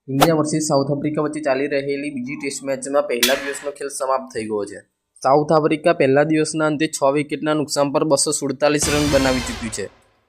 India versus south Africa વચ્ચે ચાલી રહેલી બીજી ટેસ્ટ મેચમાં પહેલા દિવસનો ખેલ સમાપ્ત થઈ ગયો છે। સાઉથ આફ્રિકા પહેલા દિવસના અંતે 6 વિકેટના નુકસાન પર 247 રન બનાવી ચૂક્યું છે।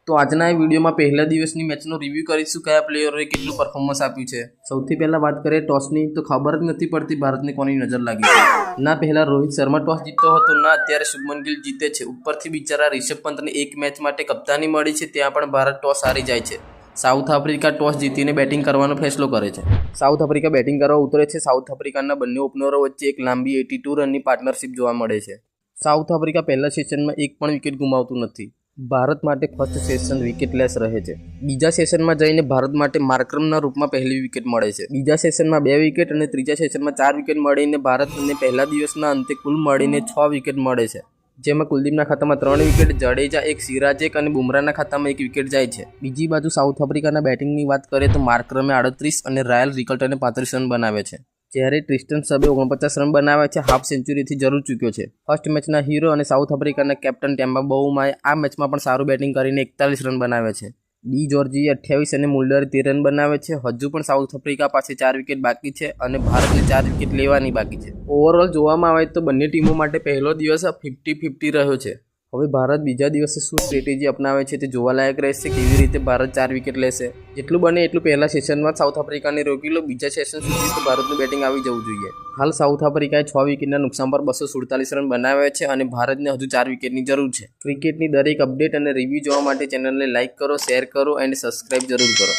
તો આજના આ વિડીયોમાં પહેલા દિવસની મેચનો રિવ્યૂ કરીશું, કયા પ્લેયરોએ કેટલું પરફોર્મન્સ આપ્યું છે। સૌથી પહેલાં વાત કરીએ ટોસની, તો ખબર જ નથી પડતી ભારતને કોની નજર લાગી છે। ના પહેલા રોહિત શર્મા ટોસ જીત્યો હતો, ના અત્યારે શુભમન ગિલ જીતે છે। ઉપરથી બિચારા રિષભ પંતને એક મેચ માટે કપ્તાની મળી છે, ત્યાં પણ ભારત ટોસ હારી જાય છે। સાઉથ આફ્રિકા ટોસ જીતીને બેટિંગ કરવાનો ફેસલો કરે છે। સાઉથ આફ્રિકા બેટિંગ કરવા ઉતરે છે। સાઉથ આફ્રિકાના બંને ઓપનરો વચ્ચે એક લાંબી 82 રનની પાર્ટનરશિપ જોવા મળે છે। સાઉથ આફ્રિકા પહેલા સેશનમાં એક પણ વિકેટ ગુમાવતું નથી। ભારત માટે ફર્સ્ટ સેશન વિકેટલેસ રહે છે। બીજા સેશનમાં જઈને ભારત માટે માર્કરમના રૂપમાં પહેલી વિકેટ મળે છે। બીજા સેશનમાં 2 વિકેટ અને ત્રીજા સેશનમાં 4 વિકેટ મળીને ભારતને પહેલા દિવસના અંતે કુલ મળીને 6 વિકેટ મળે છે, જેમાં કુલદીપના ખાતામાં 3 વિકેટ, જડેજા 1, સિરાજ 1 અને બુમરાહના ખાતામાં 1 વિકેટ જાય છે। બીજી બાજુ સાઉથ આફ્રિકાના બેટિંગની વાત કરીએ તો માર્કરમે 38 અને રાયલ રિકલ્ટને 35 રન બનાવે છે, જ્યારે ટ્રિસ્ટન સબે 49 રન બનાવ્યા છે। હાફ સેન્ચુરીથી જરૂર ચૂક્યો છે। ફર્સ્ટ મેચના હીરો અને સાઉથ આફ્રિકાના કેપ્ટન ટેમ્બા બાઉમાએ આ મેચમાં પણ સારું બેટિંગ કરીને 41 રન બનાવ્યા છે। ડી જોર્જીએ 28 અને મુલ્ડરે 13 રન બનાવે છે। હજુ પણ સાઉથ આફ્રિકા પાસે 4 વિકેટ બાકી છે અને ભારતને 4 વિકેટ લેવાની બાકી છે। ઓવરઓલ જોવામાં આવે તો બંને ટીમો માટે પહેલો દિવસ 50-50 રહ્યો છે। હવે ભારત બીજા દિવસે શું સ્ટ્રેટેજી અપનાવે છે તે જોવાલાયક રહેશે। કેવી રીતે ભારત 4 વિકેટ લેશે, જેટલું બને એટલું પહેલા સેશનમાં સાઉથ આફ્રિકાને રોકી લો, બીજા સેશન સુધી તો ભારતનું બેટિંગ આવી જવું જોઈએ। હાલ સાઉથ આફ્રિકાએ 6 વિકેટના નુકસાન પર 247 રન બનાવ્યા છે અને ભારતને હજુ 4 વિકેટની જરૂર છે। ક્રિકેટની દરેક અપડેટ અને રિવ્યૂ જોવા માટે ચેનલને લાઇક કરો, શેર કરો અને સબસ્ક્રાઇબ જરૂર કરો।